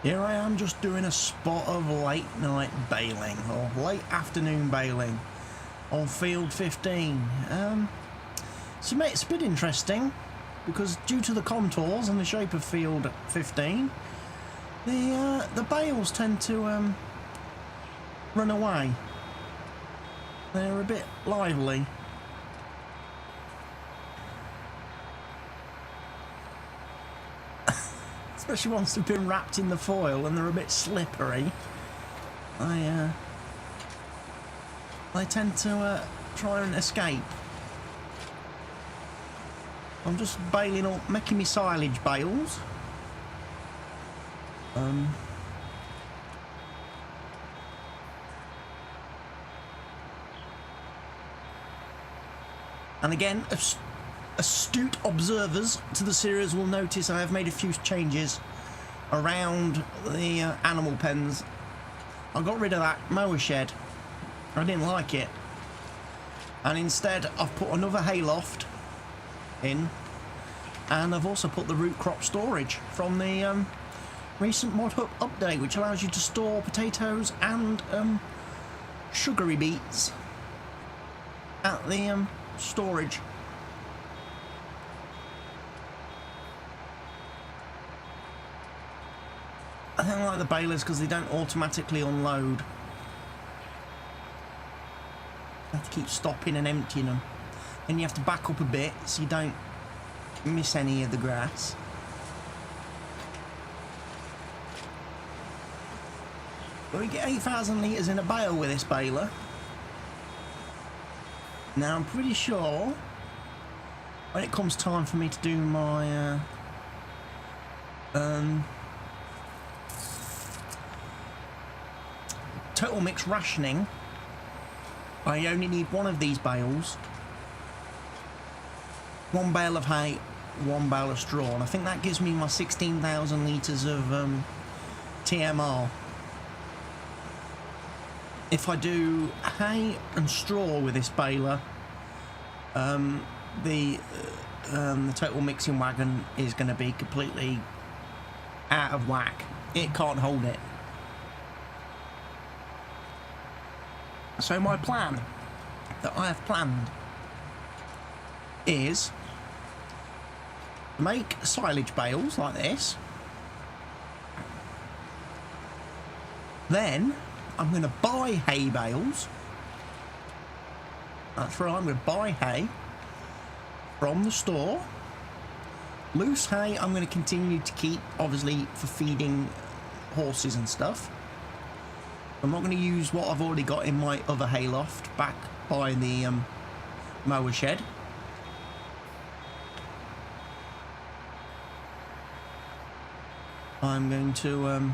Here I am just doing a spot of late night baling, or late afternoon baling, on field 15. So it's a bit interesting, because due to the contours and the shape of field 15, the bales tend to run away. They're a bit lively. Especially once they've been wrapped in the foil and they're a bit slippery. They tend to try and escape. I'm just baling up, making me silage bales. And again, astute observers to the series will notice I have made a few changes around the animal pens. I got rid of that mower shed. I didn't like it. And instead I've put another hayloft in, and I've also put the root crop storage from the recent mod hub update, which allows you to store potatoes and sugary beets at the storage. I don't like the balers because they don't automatically unload. You have to keep stopping and emptying them. Then you have to back up a bit so you don't miss any of the grass. But we get 8,000 litres in a bale with this baler. Now I'm pretty sure when it comes time for me to do my total mix rationing, I only need one of these bales, one bale of hay, one bale of straw, and I think that gives me my 16,000 litres of TMR. If I do hay and straw with this baler, the total mixing wagon is going to be completely out of whack. It can't hold it. So my plan that I have planned is make silage bales like this. Then I'm going to buy hay bales. That's right, I'm going to buy hay from the store. Loose hay I'm going to continue to keep, obviously, for feeding horses and stuff. I'm not going to use what I've already got in my other hayloft back by the mower shed. I'm going to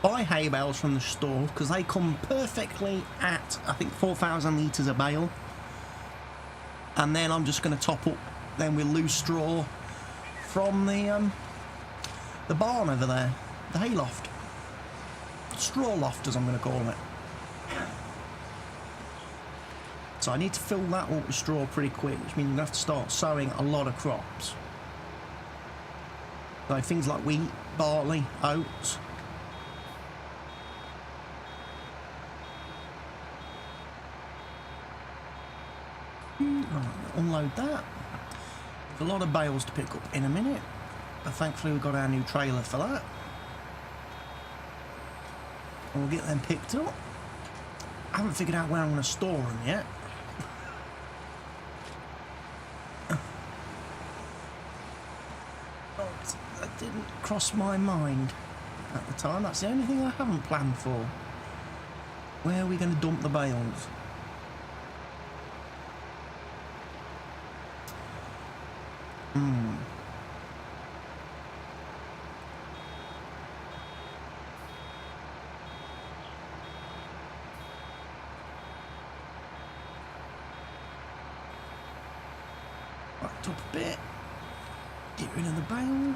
buy hay bales from the store because they come perfectly at, I think, 4,000 litres a bale. And then I'm just going to top up then with loose straw from the barn over there, the hayloft. Straw loft, as I'm going to call it. So I need to fill that up with straw pretty quick, which means I'm going to have to start sowing a lot of crops. So things like wheat, barley, oats. Unload that. There's a lot of bales to pick up in a minute, but thankfully we've got our new trailer for that. And we'll get them picked up. I haven't figured out where I'm going to store them yet. But that didn't cross my mind at the time. That's the only thing I haven't planned for. Where are we going to dump the bales? Backed up a bit. Get rid of the bale.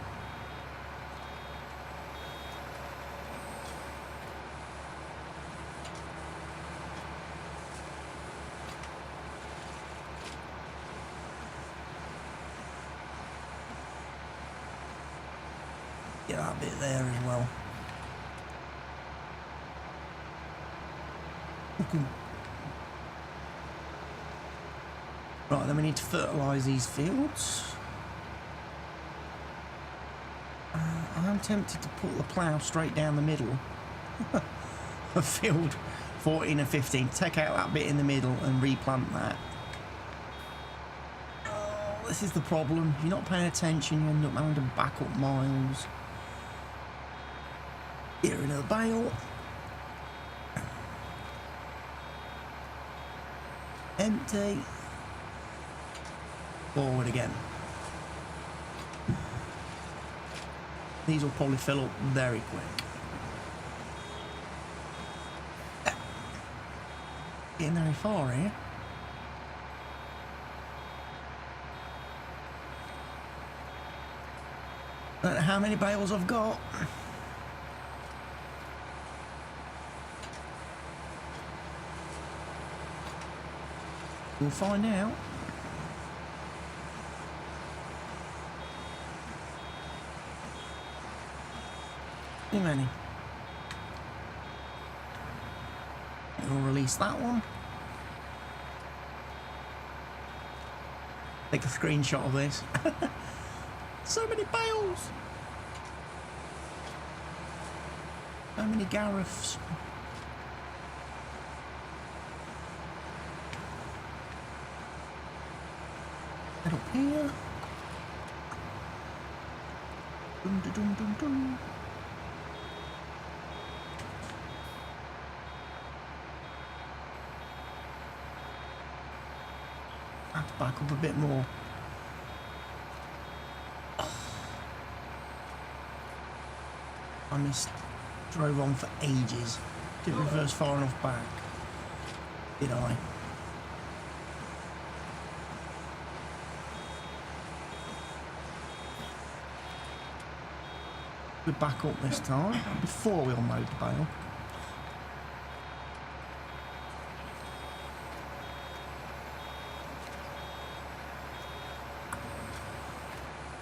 get that bit there as well. Okay. Right, then we need to fertilise these fields. I'm tempted to put the plough straight down the middle of field 14 and 15. Take out that bit in the middle and replant that. Oh, this is the problem. If you're not paying attention, you end up having to back up miles. Get rid of the bale. Empty. Forward again. These will probably fill up very quick. Getting very far here. I don't know how many bales I've got. We'll find out. Too many. We'll release that one. Take a screenshot of this. So many bales. So many Gareths. Head up here. Dun, dun, dun, dun, dun. Have to back up a bit more. I drove on for ages. Didn't reverse far enough back. Did I? We're back up this time before we unload the bale.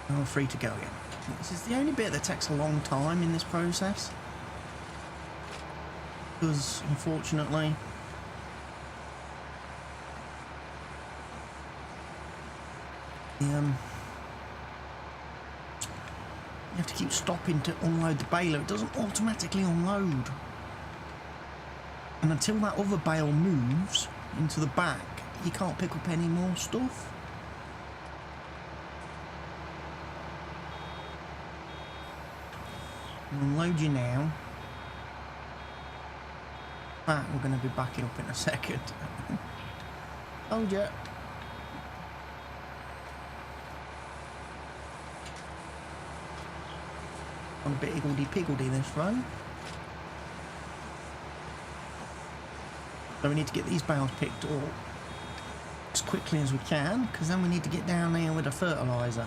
And we're free to go again. This is the only bit that takes a long time in this process, because unfortunately you have to keep stopping to unload the baler. It doesn't automatically unload, and until that other bale moves into the back, you can't pick up any more stuff. Unload you now. Ah, we're going to be backing up in a second. Told ya. I'm a bit higgledy-piggledy this road. So we need to get these bales picked up as quickly as we can, because then we need to get down there with a fertiliser.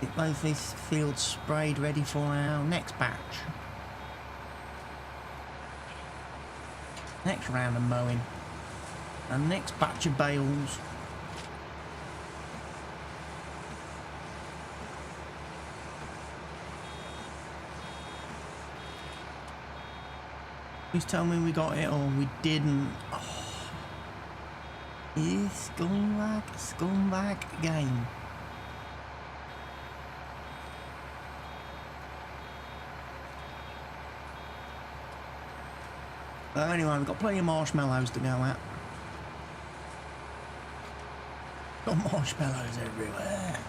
Get both these fields sprayed ready for our next batch. Next round of mowing. And next batch of bales. Please tell me we got it or we didn't. Oh. You scumbag game. Anyway, we've got plenty of marshmallows to go at. Got marshmallows everywhere.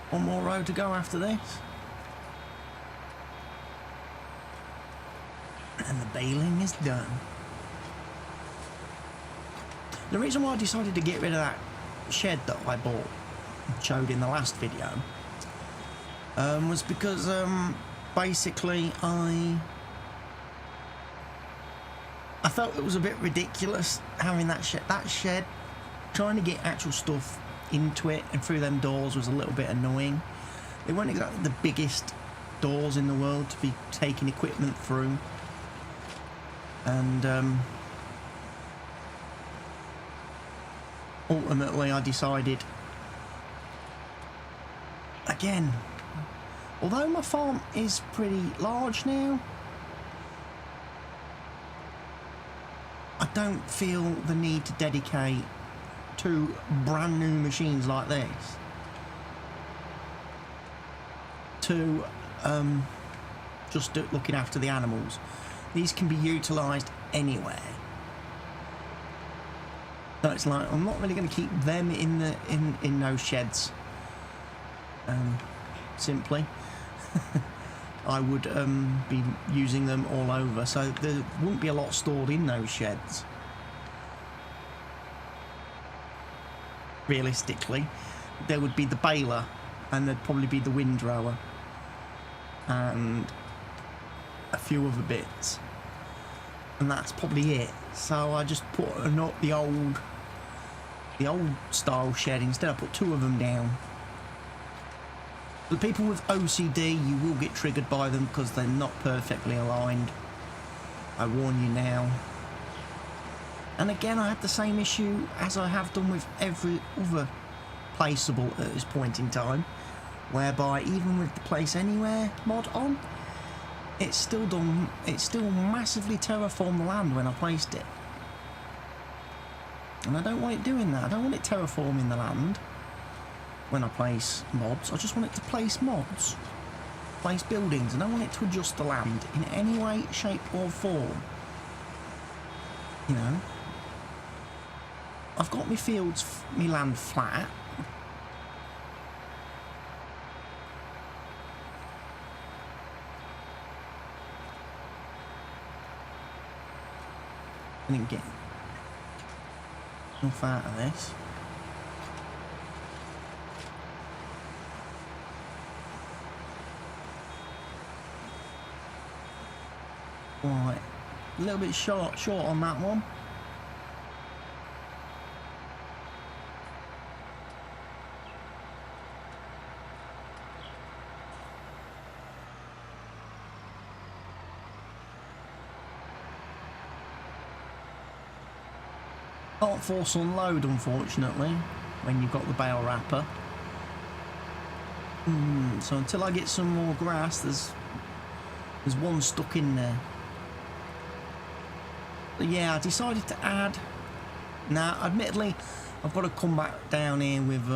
One more road to go after this. And the baling is done. The reason why I decided to get rid of that shed that I bought and showed in the last video was because basically I I felt it was a bit ridiculous having that shed. Trying to get actual stuff into it and through them doors was a little bit annoying. They weren't exactly the biggest doors in the world to be taking equipment through. And ultimately I decided, again, although my farm is pretty large now, I don't feel the need to dedicate 2 brand new machines like this to just looking after the animals. These can be utilised anywhere. So it's like I'm not really going to keep them in those sheds. Simply, I would be using them all over, so there wouldn't be a lot stored in those sheds. Realistically, there would be the baler, and there'd probably be the windrower, and a few other bits, and that's probably it. So I just put the old style shed instead. I put 2 of them down. The people with OCD, you will get triggered by them because they're not perfectly aligned. I warn you now. And again, I had the same issue as I have done with every other placeable at this point in time, whereby even with the place anywhere mod on, it's still massively terraformed the land when I placed it. And I don't want it doing that. I don't want it terraforming the land when I place mods. I just want it to place mods, place buildings. I don't want it to adjust the land in any way, shape or form. You know, I've got my fields, my land flat. I didn't get enough out of this. Right, a little bit short on that one. Can't force unload, unfortunately, when you've got the bale wrapper. So until I get some more grass, there's one stuck in there. But yeah, I decided to add. Now, admittedly, I've got to come back down here with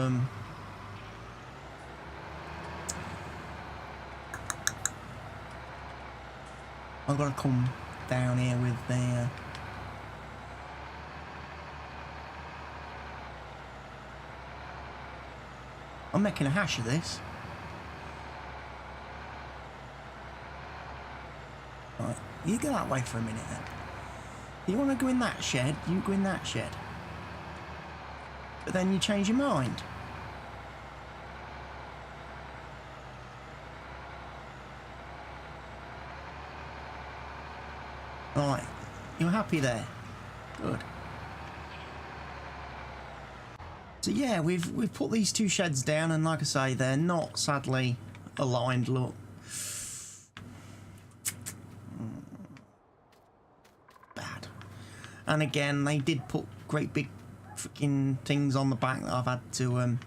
I've got to come down here with the I'm making a hash of this. Right, you go that way for a minute then. You want to go in that shed, you go in that shed. But then you change your mind. Right, you're happy there? Good. So yeah, we've put these 2 sheds down, and like I say, they're not sadly aligned. Look, bad. And again, they did put great big freaking things on the back that I've had to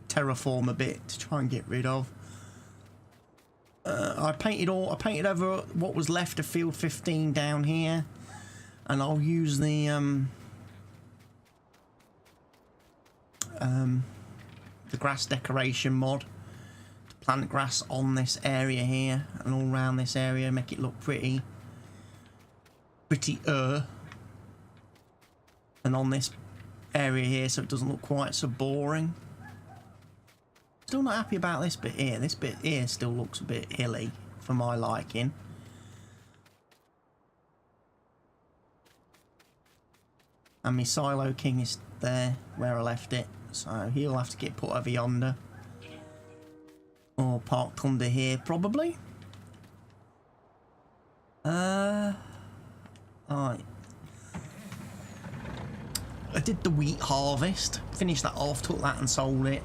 terraform a bit to try and get rid of. I painted over what was left of field 15 down here, and I'll use the grass decoration mod to plant grass on this area here and all around this area, make it look prettier, and on this area here, so it doesn't look quite so boring. Still not happy about this bit here. This bit here still looks a bit hilly for my liking. And my silo king is there where I left it, so he'll have to get put over yonder or parked under here probably. Alright. I did the wheat harvest, finished that off, took that and sold it.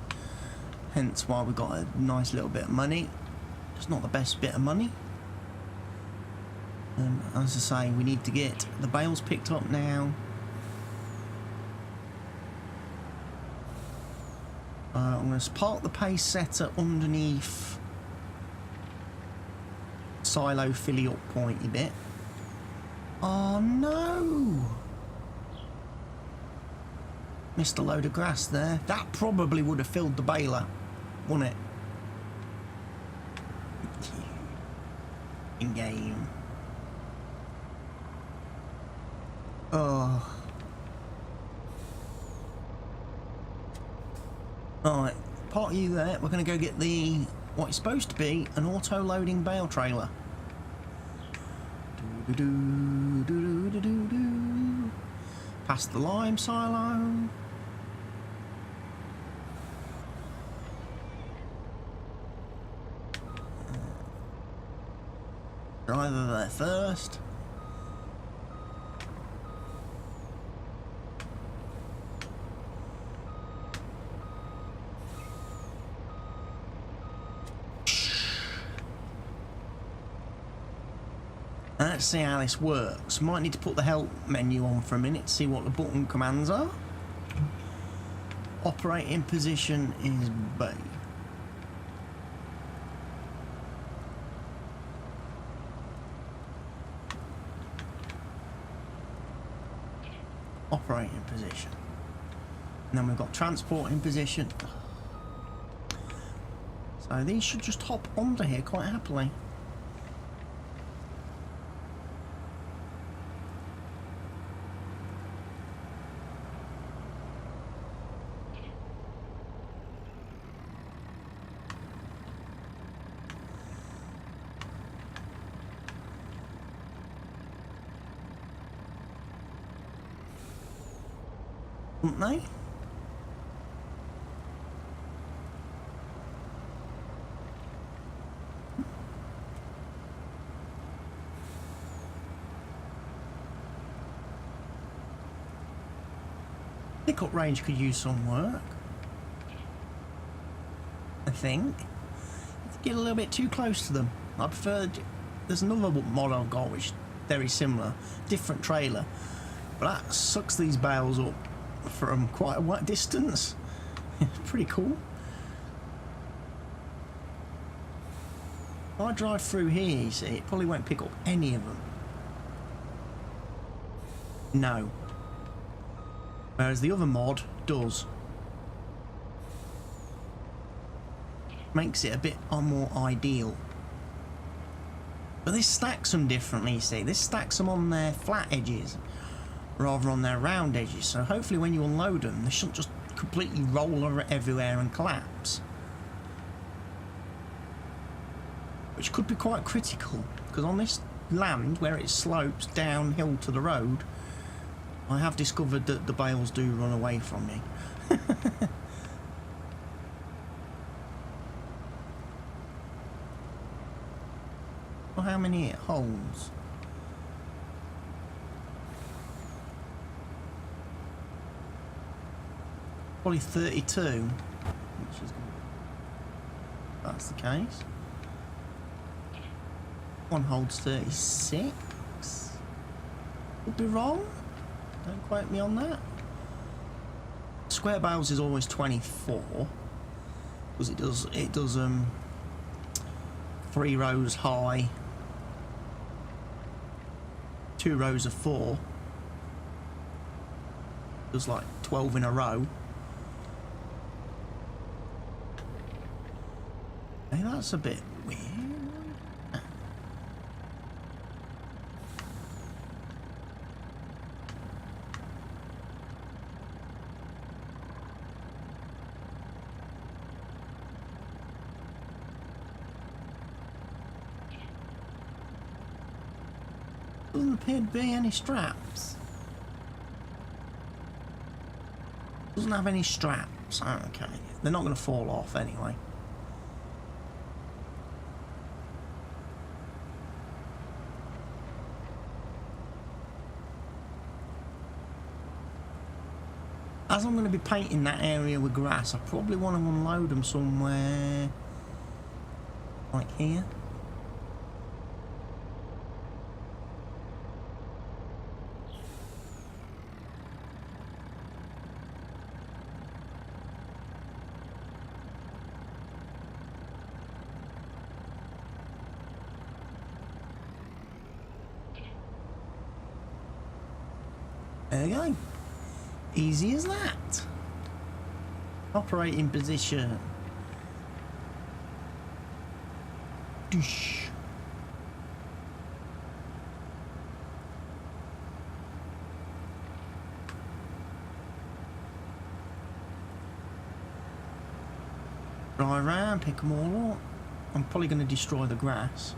Hence why we got a nice little bit of money. It's not the best bit of money. As I say, we need to get the bales picked up now. I'm going to park the pace setter underneath silo filly up pointy bit. Oh no! Missed a load of grass there. That probably would have filled the baler, wouldn't it? In game. Oh. Alright, park you there. We're going to go get the what is supposed to be an auto-loading bale trailer. Past the lime silo. Driver there first. Let's see how this works. Might need to put the help menu on for a minute, see what the button commands are. Operating position is B. Operating position. And then we've got transporting position. So these should just hop onto here quite happily. Wouldn't they? Pickup range could use some work, I think. Get a little bit too close to them. I prefer. There's another mod I've got which is very similar, different trailer, but that sucks these bales up from quite a distance. It's pretty cool. If I drive through here, you see, it probably won't pick up any of them. No. Whereas the other mod does. Makes it a bit more ideal. But this stacks them differently, you see. This stacks them on their flat edges rather on their round edges. So hopefully when you unload them, they shouldn't just completely roll everywhere and collapse. Which could be quite critical, because on this land where it slopes downhill to the road, I have discovered that the bales do run away from me. Well, how many it holds? Probably 32. Which is, that's the case. One holds 36. Could be wrong. Don't quote me on that. Square bales is always 24 because it does 3 rows high, 2 rows of 4. Does like 12 in a row. Hey, that's a bit weird. Doesn't appear to be any straps. Doesn't have any straps. Oh, okay. They're not going to fall off anyway. as I'm going to be painting that area with grass, I probably want to unload them somewhere like here. There we go. Easy as that. Operating position. Doosh. Drive around, pick them all up. I'm probably going to destroy the grass.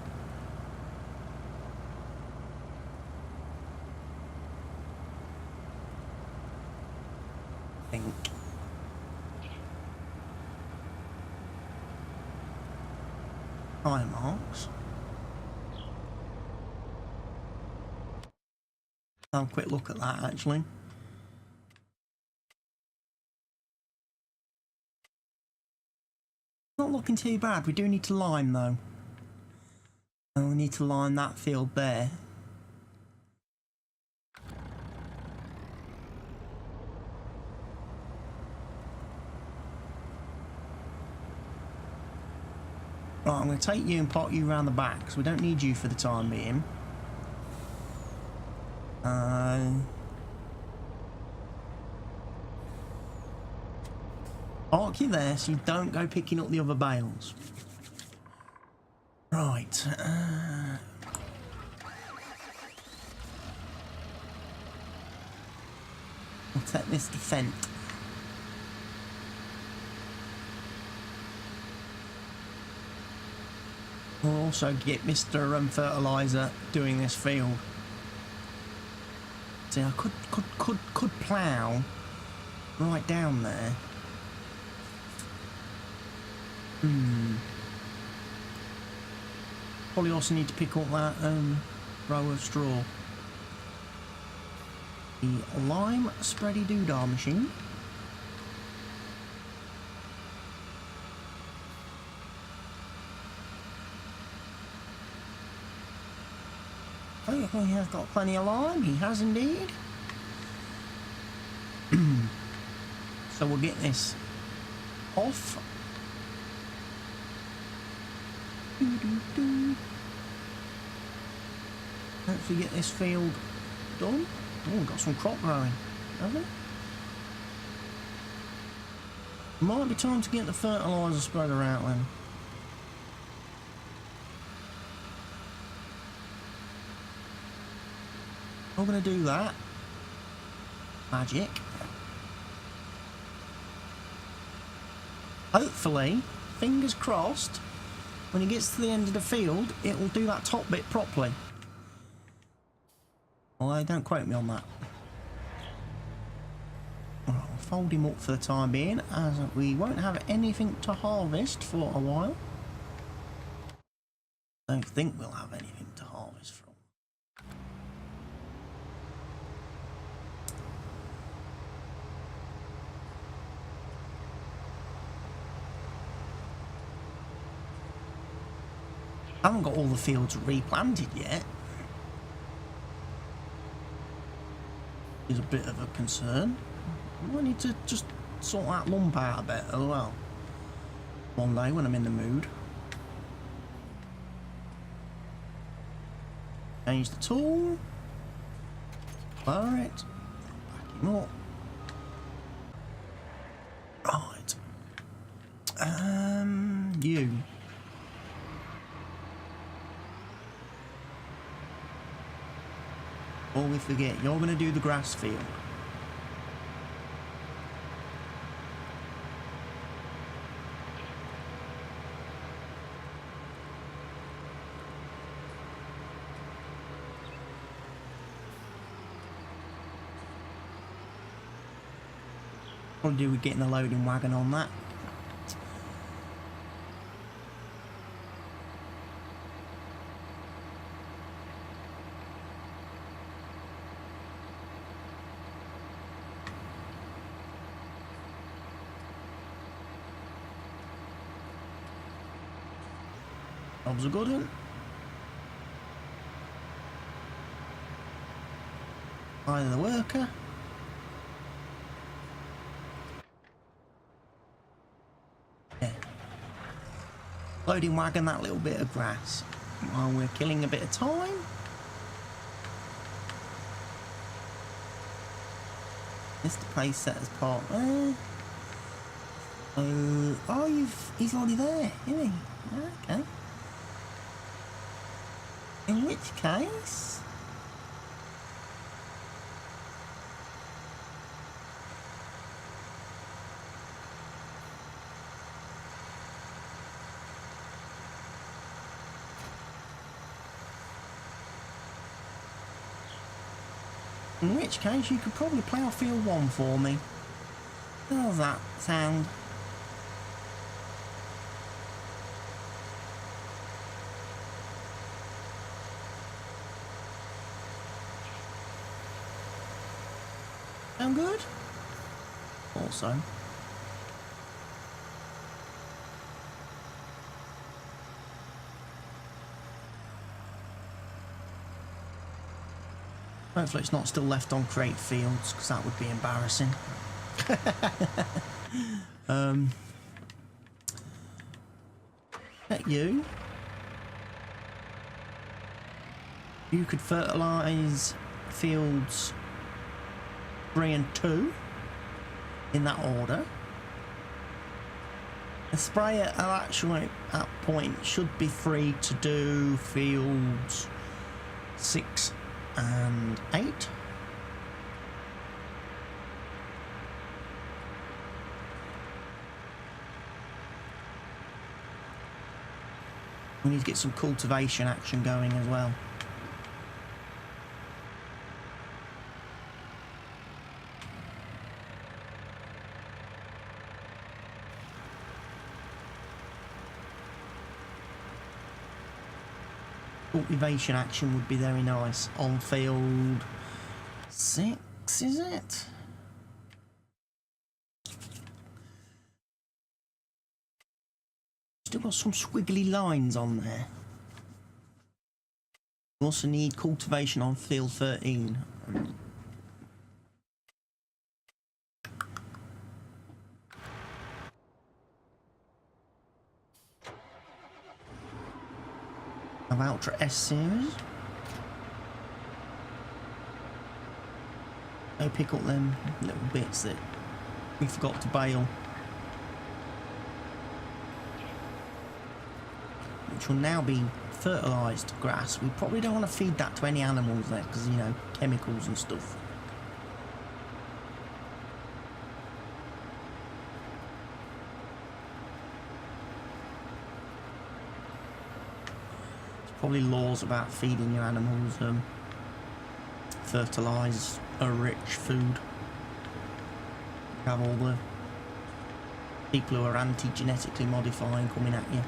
Think. Tire marks. I'll have a quick look at that actually. Not looking too bad. We do need to lime though. And we need to lime that field there. Right, I'm going to take you and pot you around the back because we don't need you for the time being. Park you there so you don't go picking up the other bales. Right. We'll take this to Fent. We'll also get Mr. Fertilizer doing this field. See, I could plough right down there. Probably also need to pick up that row of straw. The lime spready doodah machine. Oh, he has got plenty of lime. He has indeed. So we'll get this off. Hopefully get this field done. Oh, we've got some crop growing, haven't we? Might be time to get the fertiliser spreader out then. We're going to do that. Magic. Hopefully, fingers crossed, when it gets to the end of the field, it will do that top bit properly. Although, don't quote me on that. Alright, I'll fold him up for the time being, as we won't have anything to harvest for a while. Don't think we'll have anything to harvest for. I haven't got all the fields replanted yet. Is a bit of a concern. I need to just sort that lump out a bit as well. One day when I'm in the mood. Change the tool. Lower it. Back him up. Right. You. Before we forget, you're going to do the grass field. What do we get in the loading wagon on that? Job's a good one. Either the worker. Yeah. Loading wagon that little bit of grass while we're killing a bit of time. This the place set as part there. Oh, he's already there, isn't he? Okay. In which case, you could probably plough field 1 for me. How's that sound? Sound good? Also. Hopefully it's not still left on crate fields, because that would be embarrassing. At you. You could fertilise fields 3 and 2 in that order. The sprayer at that point should be free to do fields 6 and 8. We need to get some cultivation action going as well. Cultivation action would be very nice on field 6, is it? Still got some squiggly lines on there. We also need cultivation on field 13. Of Ultra S series. They pick up them little bits that we forgot to bale, which will now be fertilised grass. We probably don't want to feed that to any animals there because, you know, chemicals and stuff. Probably laws about feeding your animals fertilised or rich food. You have all the people who are anti-genetically modifying coming at you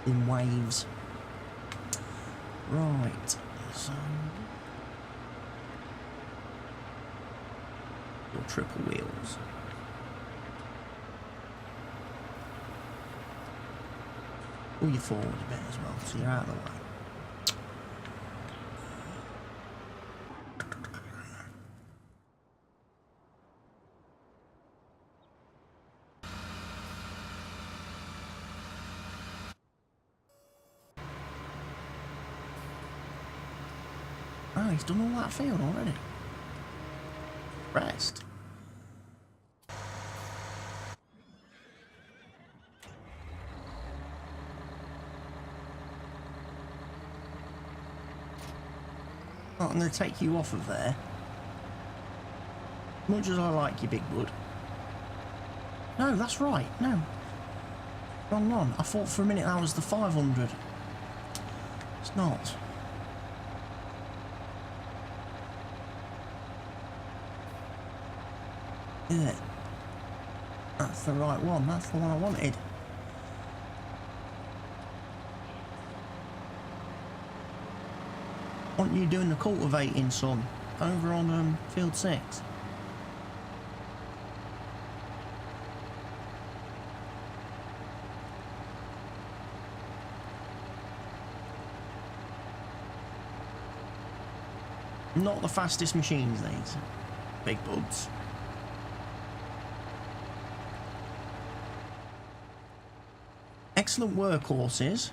in waves. Right, so your triple wheels. Pull you forward a bit as well, so you're out of the way. Oh, he's done all that field already. Rest. I'm going to take you off of there. Much as I like you, Big Bud. No, that's right. No. Wrong one. I thought for a minute that was the 500. It's not. Is it? That's the right one. That's the one I wanted. Aren't you doing the cultivating, son? Over on field 6. Not the fastest machines, these big buds. Excellent workhorses.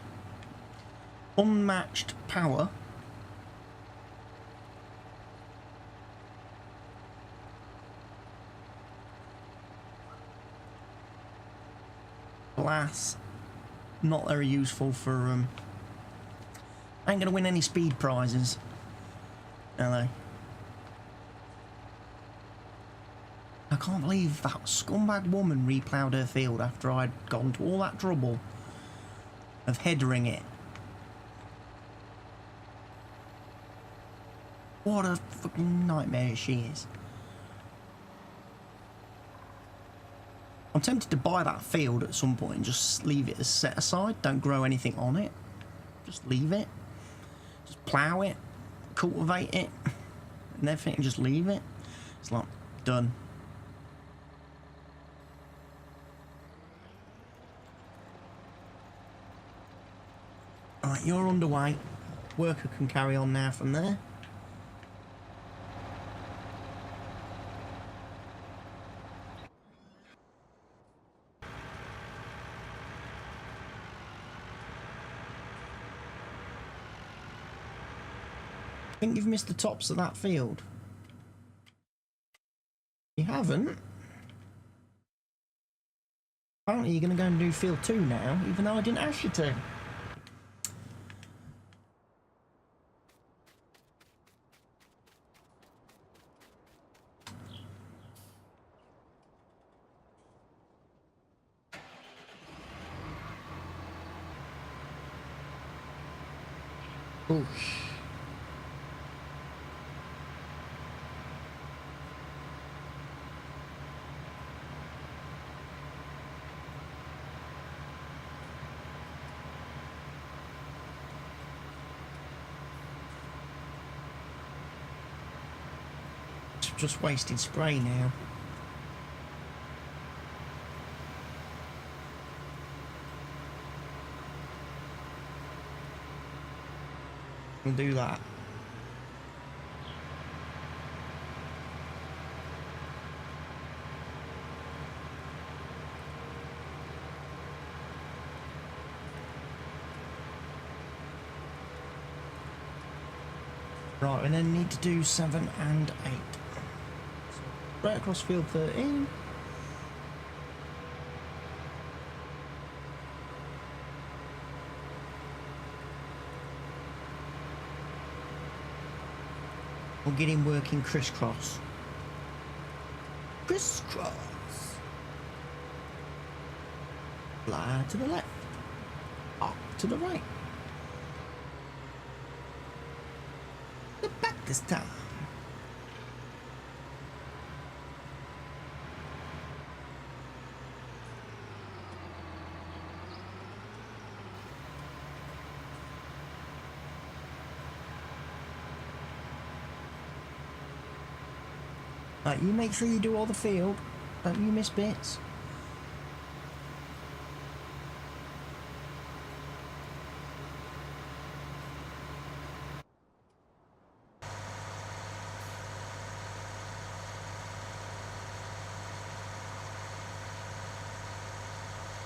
Unmatched power. Glass. Not very useful for ain't gonna win any speed prizes, are they? I can't believe that scumbag woman reploughed her field after I'd gone to all that trouble of headering it. What a fucking nightmare she is. I'm tempted to buy that field at some point and just leave it as set aside. Don't grow anything on it. Just leave it. Just plough it, cultivate it, and everything, and just leave it. It's like, done. Alright, you're underway. Worker can carry on now from there. I think you've missed the tops of that field. You haven't? Apparently you're going to go and do field 2 now, even though I didn't ask you to. Oof. Just wasted spray now. We'll do that. Right, we then need to do 7 and 8. Right across field 13. We'll get him working crisscross. Crisscross. Fly to the left. Up to the right. The back this time. Right, you make sure you do all the field. Don't you miss bits.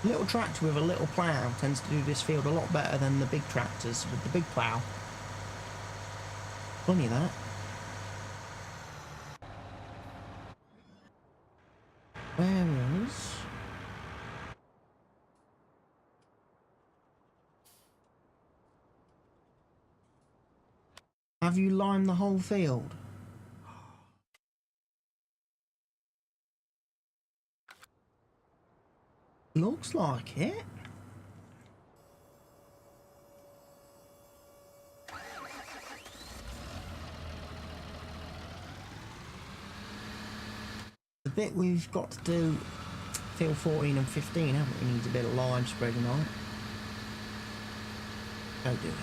A little tractor with a little plough tends to do this field a lot better than the big tractors with the big plough. Funny that. Where is... Have you limed the whole field? Looks like it. The bit we've got to do, field 14 and 15, haven't we? Needs a bit of lime spreading on it. Go do it.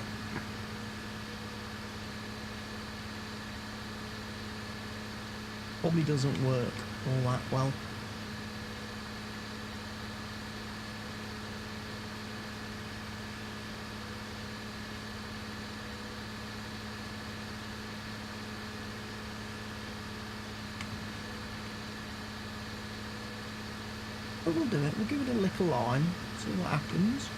Probably doesn't work all that well. But we'll do it. We'll give it a little line, see what happens.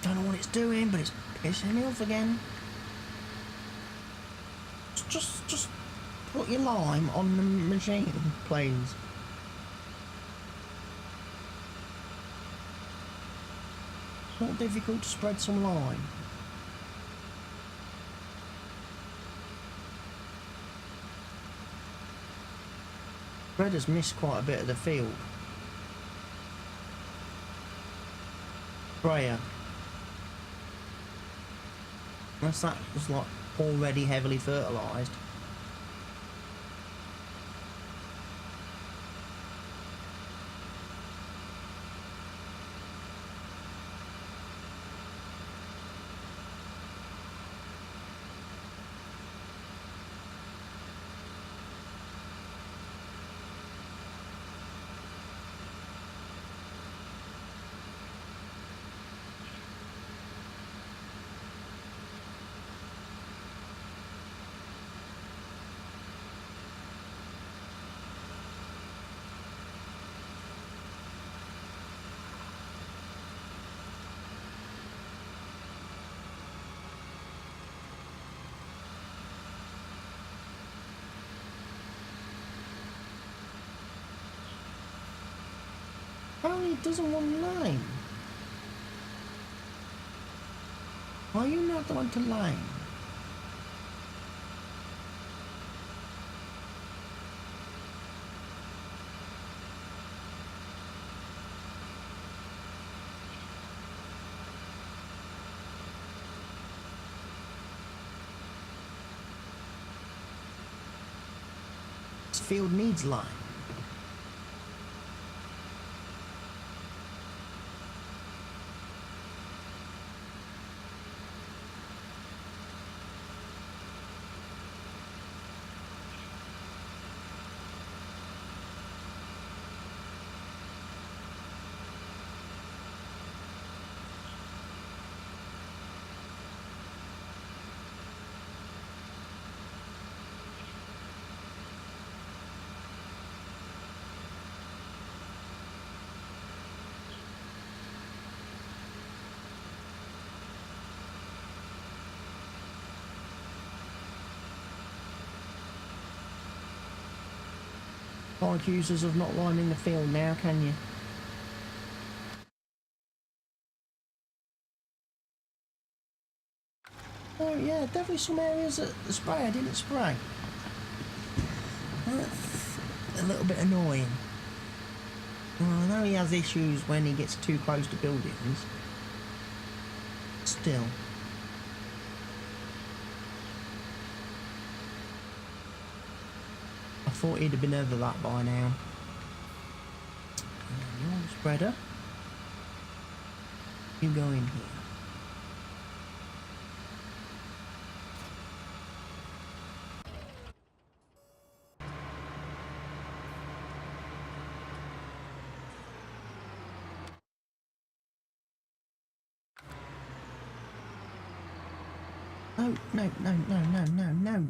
Don't know what it's doing, but it's pissing me off again. Just put your lime on the machine, please. It's not difficult to spread some lime. Spreader's missed quite a bit of the field. Sprayer. Unless that was like already heavily fertilised. Apparently it doesn't want lime. Are you not going to lime? This field needs lime. Can't accuse us of not liming the field now, can you? Oh yeah, definitely some areas that the sprayer didn't spray. That's a little bit annoying. Well, I know he has issues when he gets too close to buildings. Still. I thought he'd have been over that by now. You're the spreader. You go in here.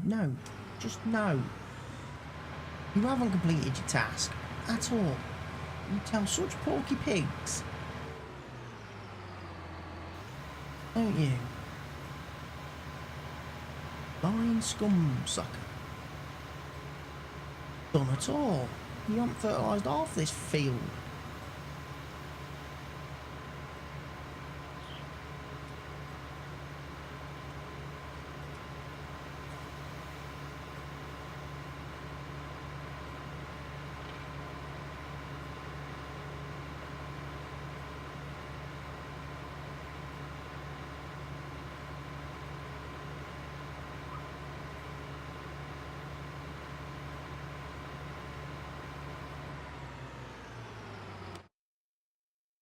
No. Just no. You haven't completed your task. At all. You tell such porky pigs. Don't you? Lying scum sucker. Done at all. You haven't fertilised half this field.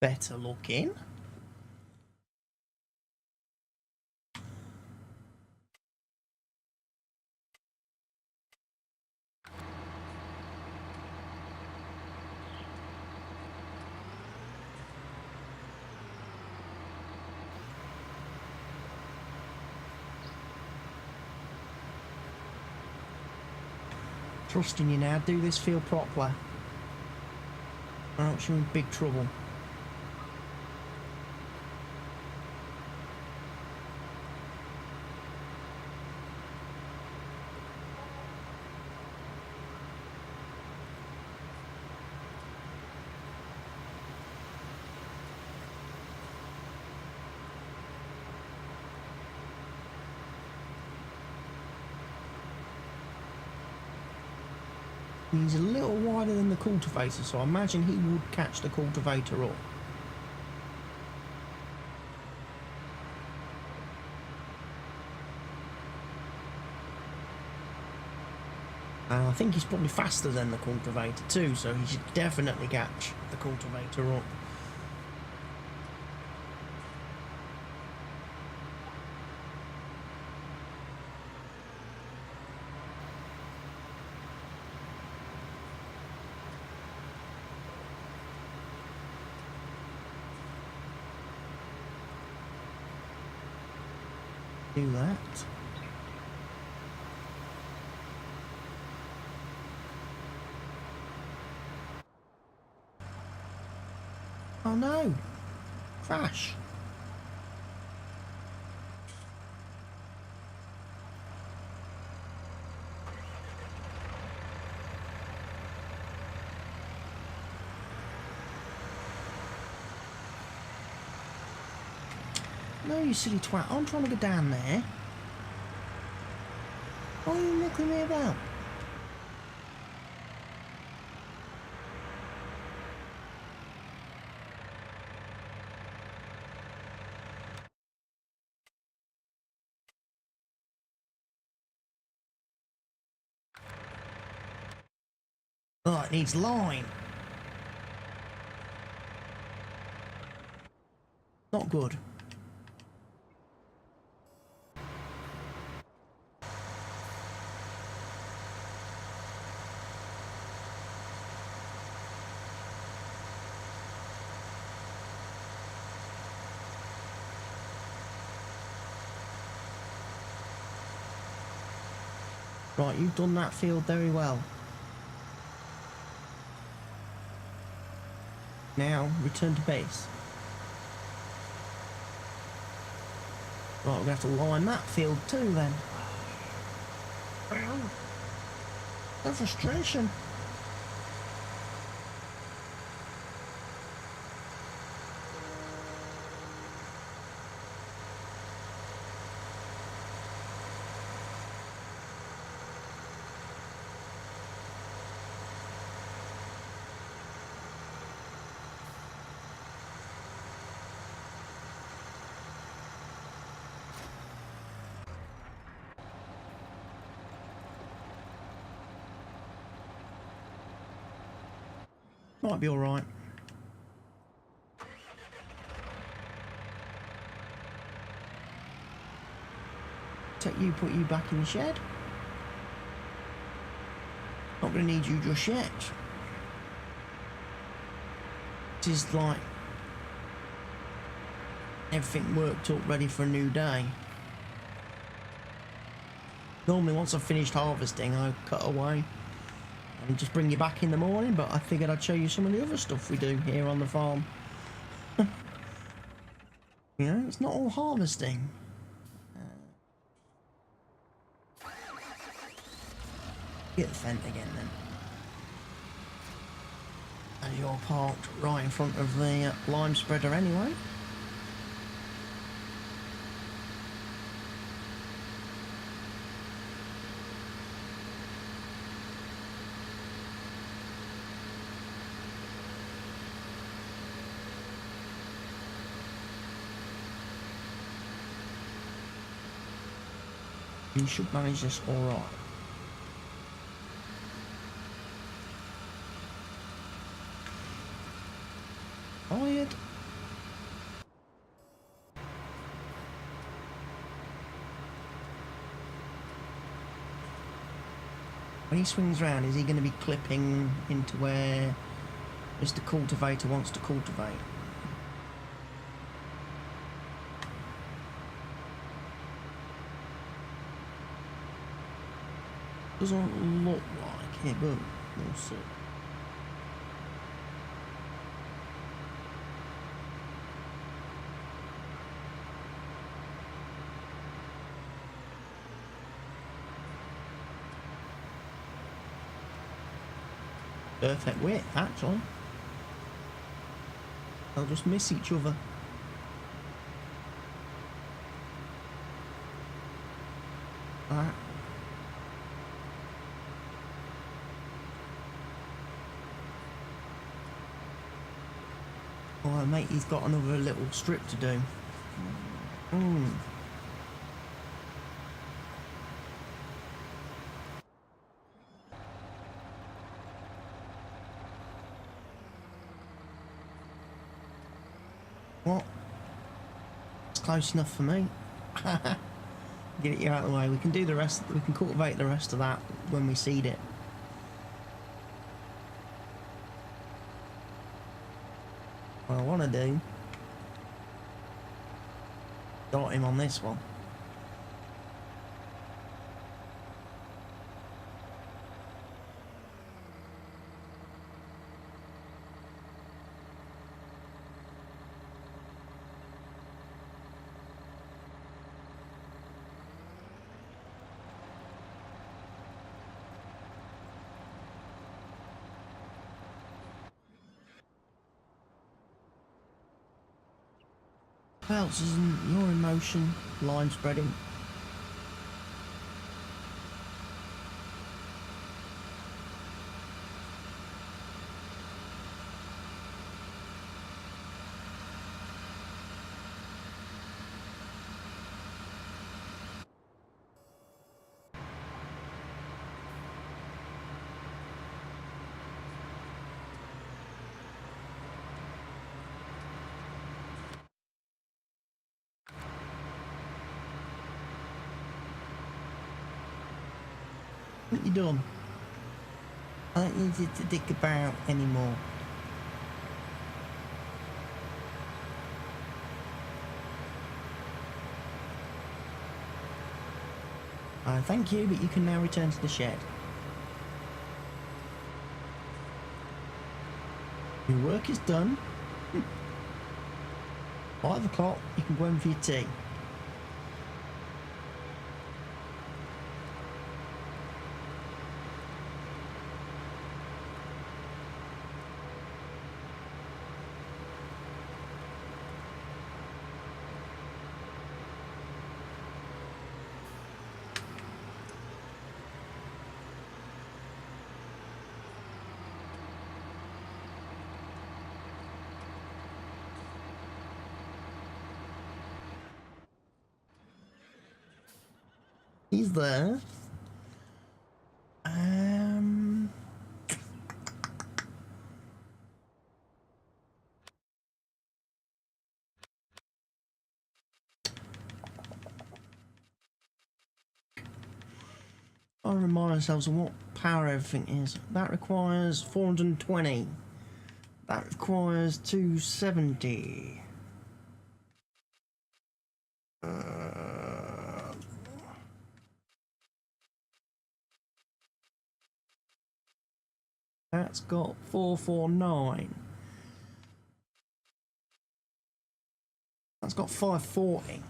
better looking. Trusting you now, do this field properly, or else you're in big trouble. He's a little wider than the cultivator, so I imagine he would catch the cultivator up. And I think he's probably faster than the cultivator too, so he should definitely catch the cultivator up. Do that. Oh no! Crash! No, you silly twat. I'm trying to go down there. What are you looking me about? Oh, it needs line. Not good. Right, you've done that field very well. Now, return to base. Right, we're going to have to line that field too then. No frustration. Might be alright. Take you, put you back in the shed. Not going to need you just yet. It is like everything worked up ready for a new day. Normally once I've finished harvesting I cut away and just bring you back in the morning, but I figured I'd show you some of the other stuff we do here on the farm. You know, it's not all harvesting. Get the fence again then. And you're parked right in front of the lime spreader anyway. You should manage this alright. Tired? When he swings round, is he going to be clipping into where Mr. Cultivator wants to cultivate? Doesn't look like it, but we'll see. Perfect width, actually. They'll just miss each other. That. Oh, mate, he's got another little strip to do. What? It's close enough for me. Get it out of the way. We can do the rest. We can cultivate the rest of that when we seed it. What I want to do, got him on this one. What else isn't your emotion? Line spreading. What you done? I don't need you to dick about anymore. Thank you, but you can now return to the shed. Your work is done. 5 o'clock, you can go in for your tea. He's there. I'll remind ourselves of what power everything is. That requires 420. That requires 270. That's got 449. That's got 540.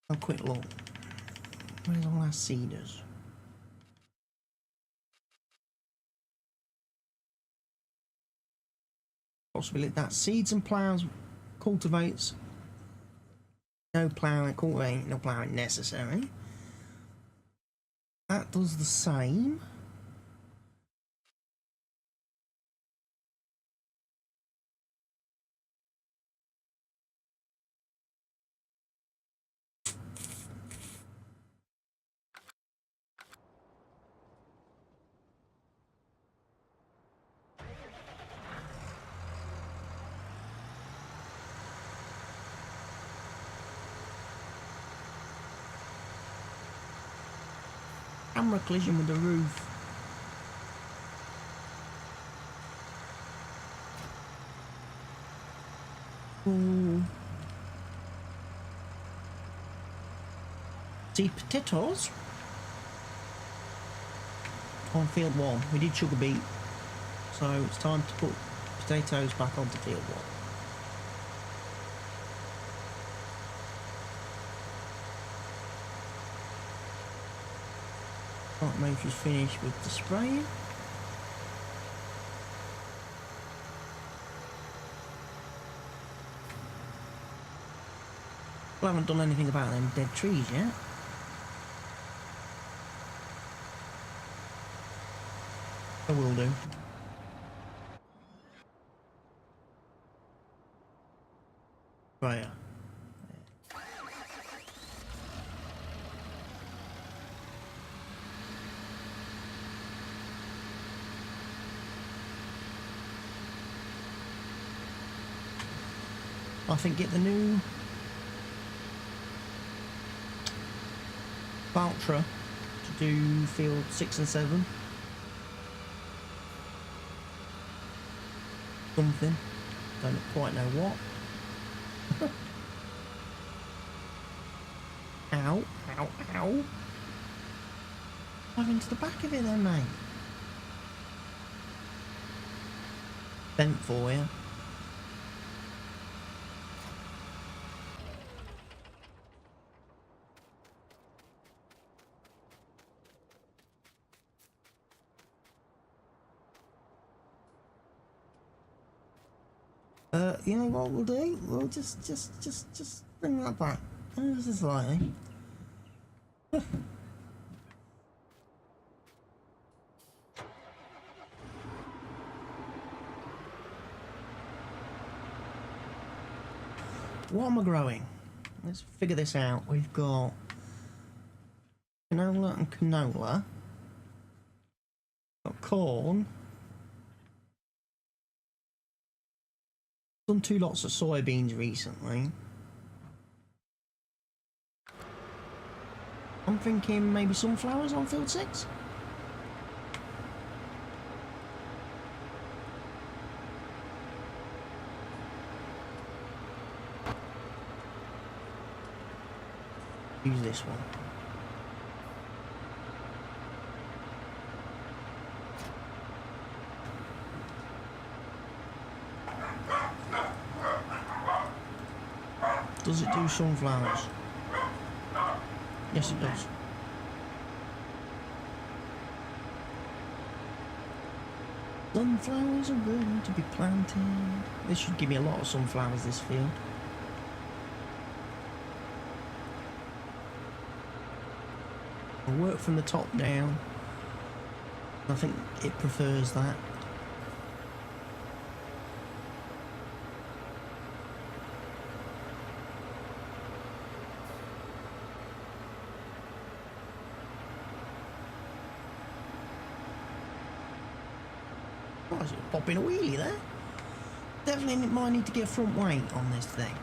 A quick look. Where's all our seeders? Possibility that seeds and ploughs cultivates. No ploughing, cultivating, no ploughing necessary. That does the same. Camera collision with the roof. Ooh. See potatoes on field 1. We did sugar beet, so it's time to put potatoes back onto field 1. Right, maybe she's finished with the spraying. I haven't done anything about them dead trees yet. I will do. Right. I think get the new Valtra to do field 6 and 7. Something. Don't quite know what. Ow, ow, ow. Dive into the back of it then, mate. Bent for you. You know what we'll do? We'll just bring that back. Just slightly. What am I growing? Let's figure this out. We've got canola and canola. Got corn. Done 2 lots of soybeans recently. I'm thinking maybe sunflowers on field 6. Use this one. Does it do sunflowers? Yes, it does. Sunflowers are ready to be planted. This should give me a lot of sunflowers, this field. I'll work from the top down. I think it prefers that. Oh, it's popping a wheelie there. Definitely might need to get front weight on this thing.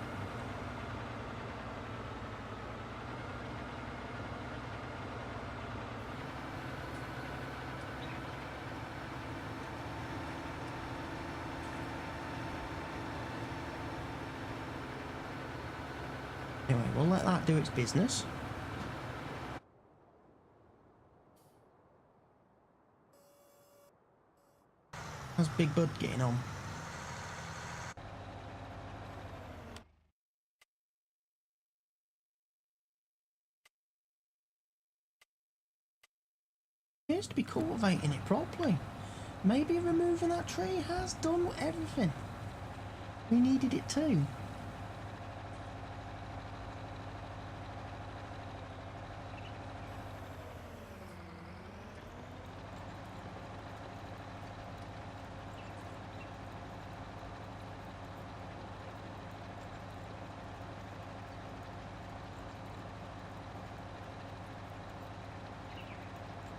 Anyway, we'll let that do its business. How's Big Bud getting on? Appears to be cultivating it properly. Maybe removing that tree has done everything. We needed it too.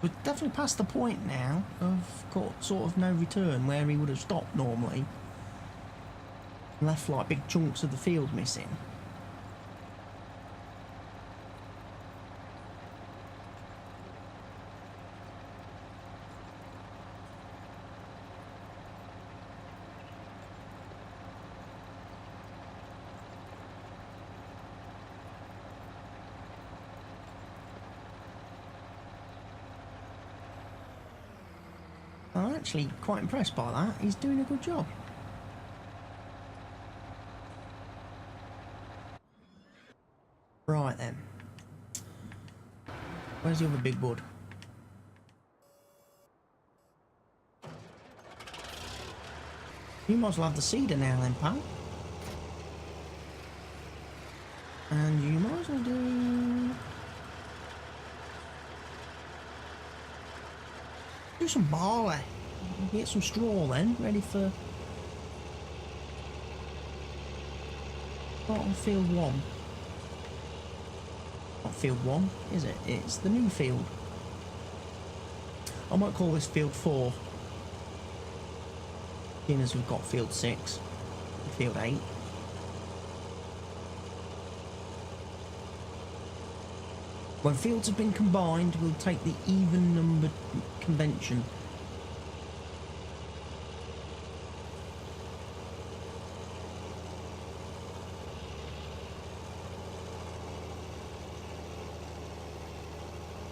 We're definitely past the point now of sort of no return where he would have stopped normally. Left like big chunks of the field missing. I'm actually quite impressed by that. He's doing a good job. Right then. Where's the other big wood? You might as well have the cedar now then, pal. And you might as well do some barley. Get some straw then, ready for start on field 1. Not field 1, is it? It's the new field. I might call this field 4. Seeing as we've got field 6, field 8. When fields have been combined, we'll take the even numbered convention.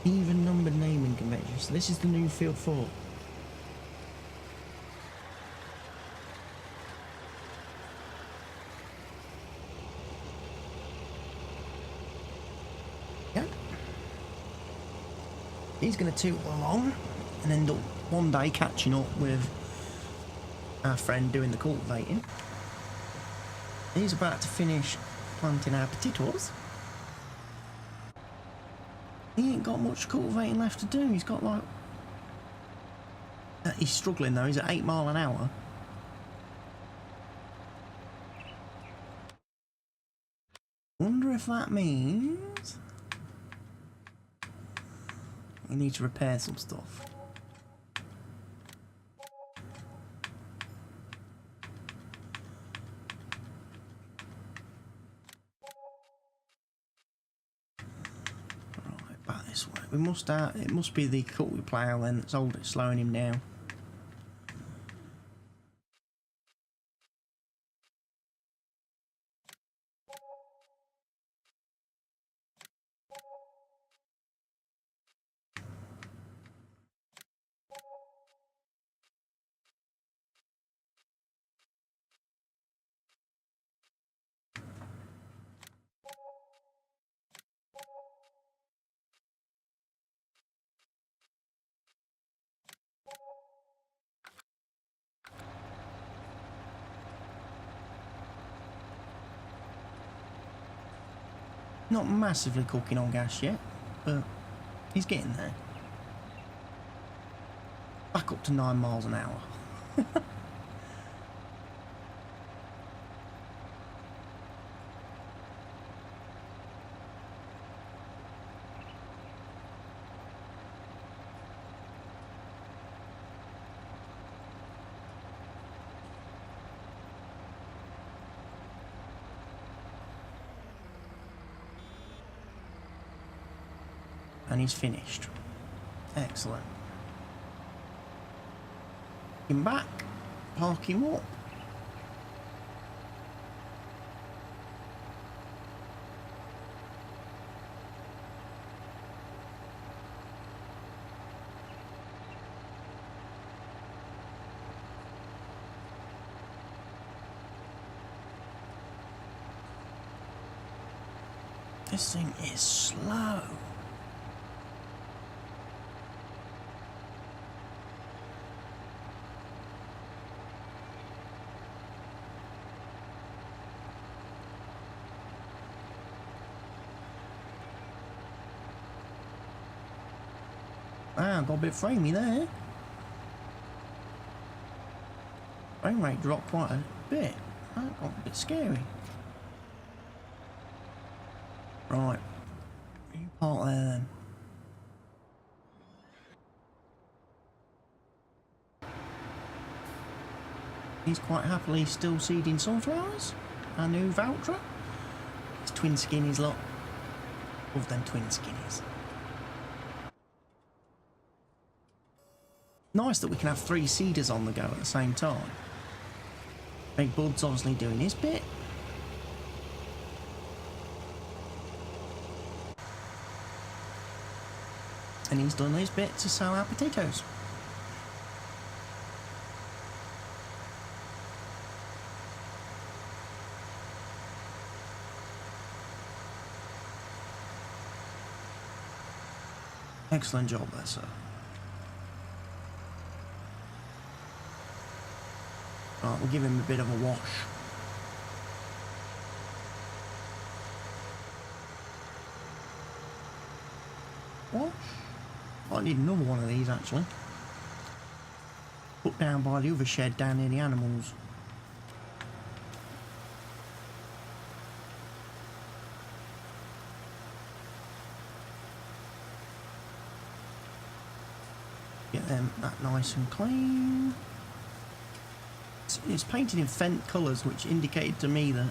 Even numbered naming convention. So this is the new field 4. He's going to toot along and end up one day catching up with our friend doing the cultivating. He's about to finish planting our potatoes. He ain't got much cultivating left to do. He's got like... he's struggling though, he's at 8 miles an hour. Wonder if that means... we need to repair some stuff. Right, back this way. We must it must be the culti plough then that's slowing him down. Not massively cooking on gas yet, but he's getting there. Back up to 9 miles an hour. And he's finished. Excellent. Him back, park him up. This thing is slow. Ah, got a bit framey there. Frame rate dropped quite a bit. That got a bit scary. Right. You park there then. He's quite happily still seeding sunflowers. Our new Valtra. It's twin skinnies lot. Love them twin skinnies. Nice that we can have 3 seeders on the go at the same time. Big Bud's obviously doing his bit. And he's done his bit to sow our potatoes. Excellent job there, sir. Right, we'll give him a bit of a wash. Wash? I need another one of these, actually. Put down by the other shed down near the animals. Get them that nice and clean. It's painted in Fent colours, which indicated to me that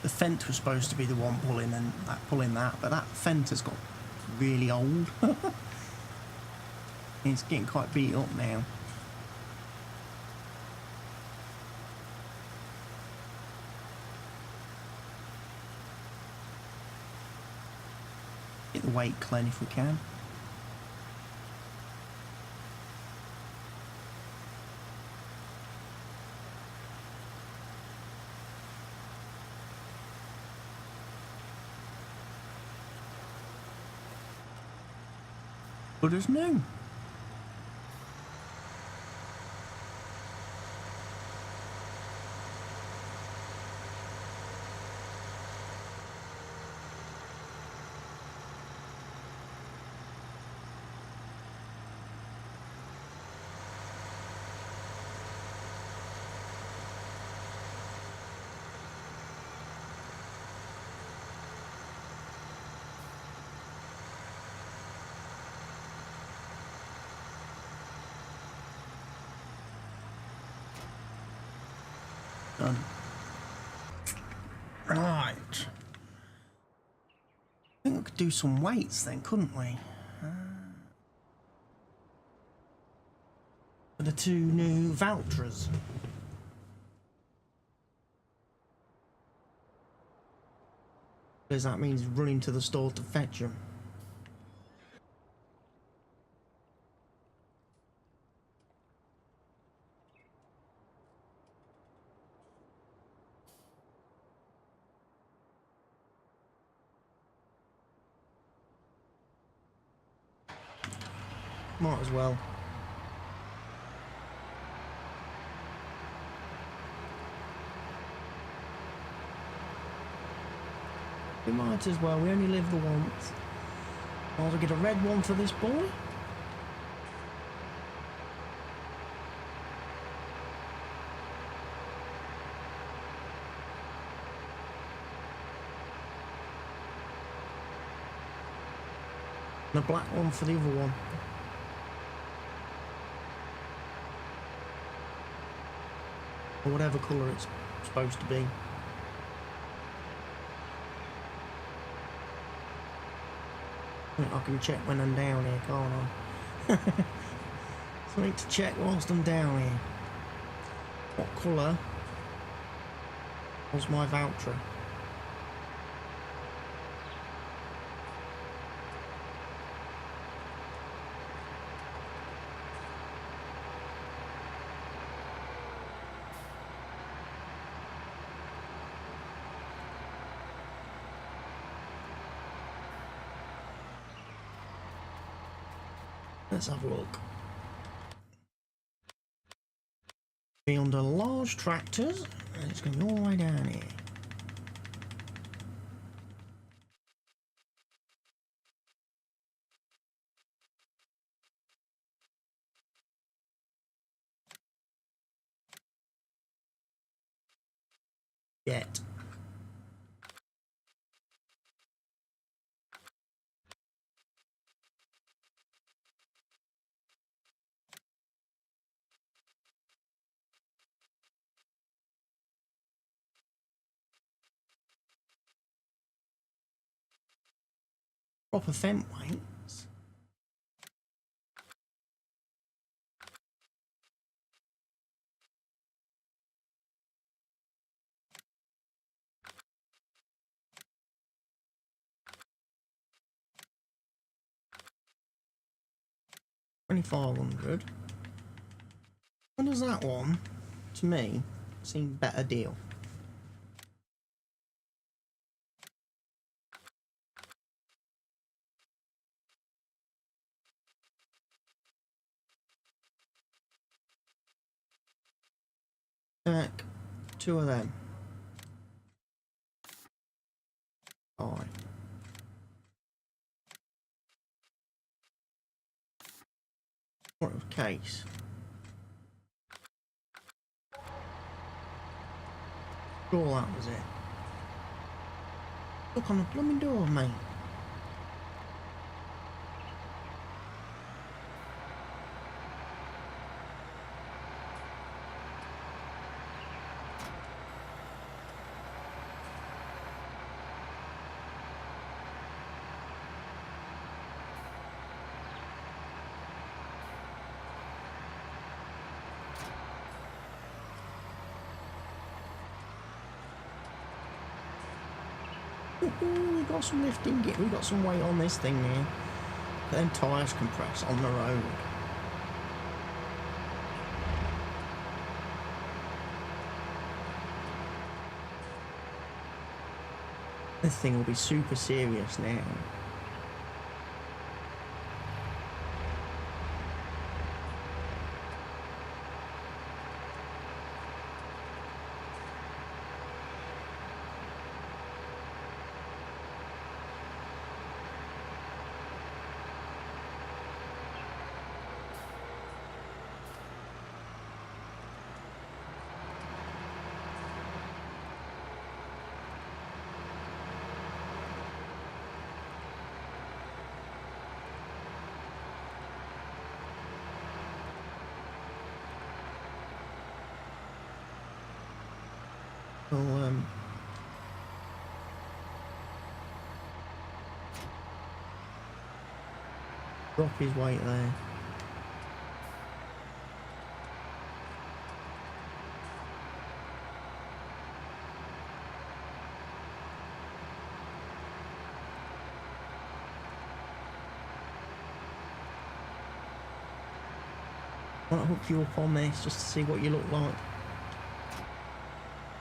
the Fent was supposed to be the one pulling that, but that Fent has got really old. It's getting quite beat up now. Get the weight clean if we can. But it's new. Done. Right. I think we could do some weights then, couldn't we? For the two new vouchers. Because that means running to the store to fetch them. Might as well. We might as well, we only live the once. Might as well get a red one for this boy. And a black one for the other one. Or whatever colour it's supposed to be. I can check when I'm down here, can't I? Something to check whilst I'm down here. What colour was my voucher? Let's have a look. Be under large tractors, and it's going to be all the way down here. Yet. Proper fent weights. $2,500. When does that one, to me, seem better deal? Stack 2 of them. Fine. What a case. Sure, that was it. Look on the blooming door, mate. We got some lifting, we got some weight on this thing here. Then tyres compress on the road. This thing will be super serious now. So, drop his weight there. I want to hook you up on this just to see what you look like.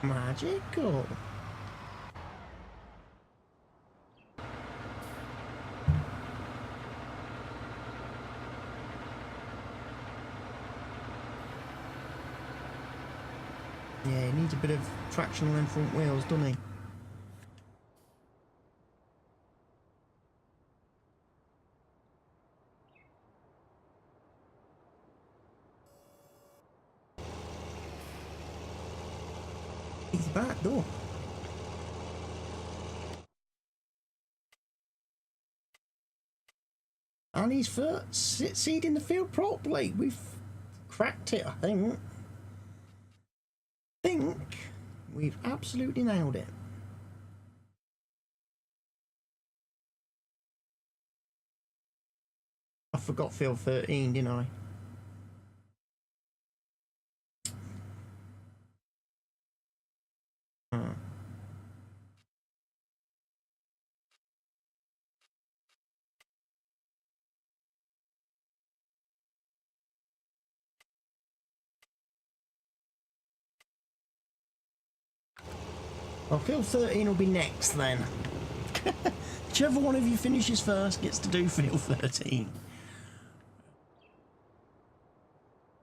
Magical. Yeah, he needs a bit of traction on them front wheels, doesn't he? He's back door. And he's seeding the field properly. We've cracked it, I think. We've absolutely nailed it. I forgot field 13, didn't I? Well, field 13 will be next then. Whichever one of you finishes first gets to do field 13.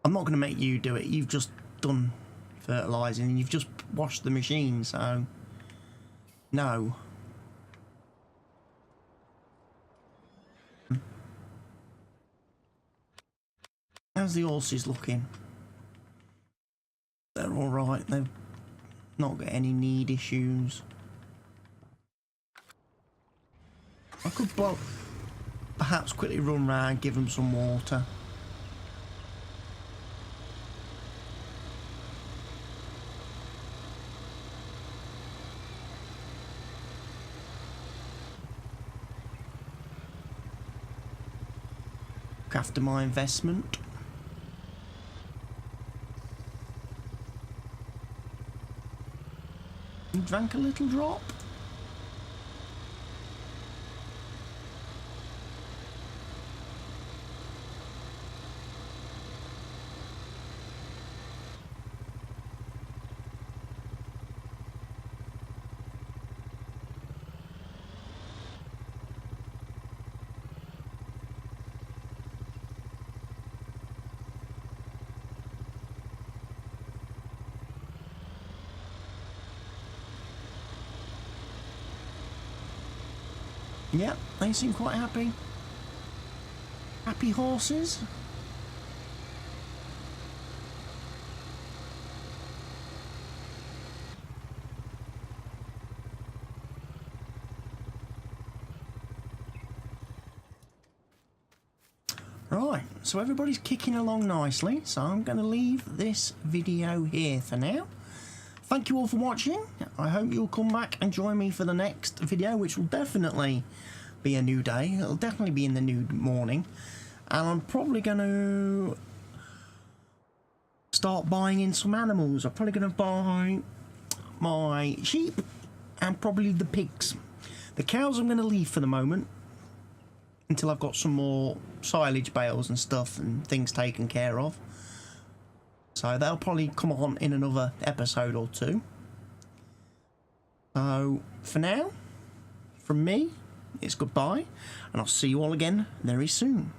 I'm not going to make you do it. You've just done fertilising and you've just washed the machine, so no. How's the horses looking? They're all right. They've not got any need issues. I could perhaps quickly run round, give them some water. Look after my investment. You drank a little drop? Yeah, they seem quite happy. Happy horses. Right, so everybody's kicking along nicely, so I'm going to leave this video here for now. Thank you all for watching. I hope you'll come back and join me for the next video, which will definitely be a new day. It'll definitely be in the new morning. And I'm probably going to start buying in some animals. I'm probably going to buy my sheep and probably the pigs. The cows I'm going to leave for the moment until I've got some more silage bales and stuff and things taken care of. So they'll probably come on in another episode or two. So for now, from me, it's goodbye, and I'll see you all again very soon.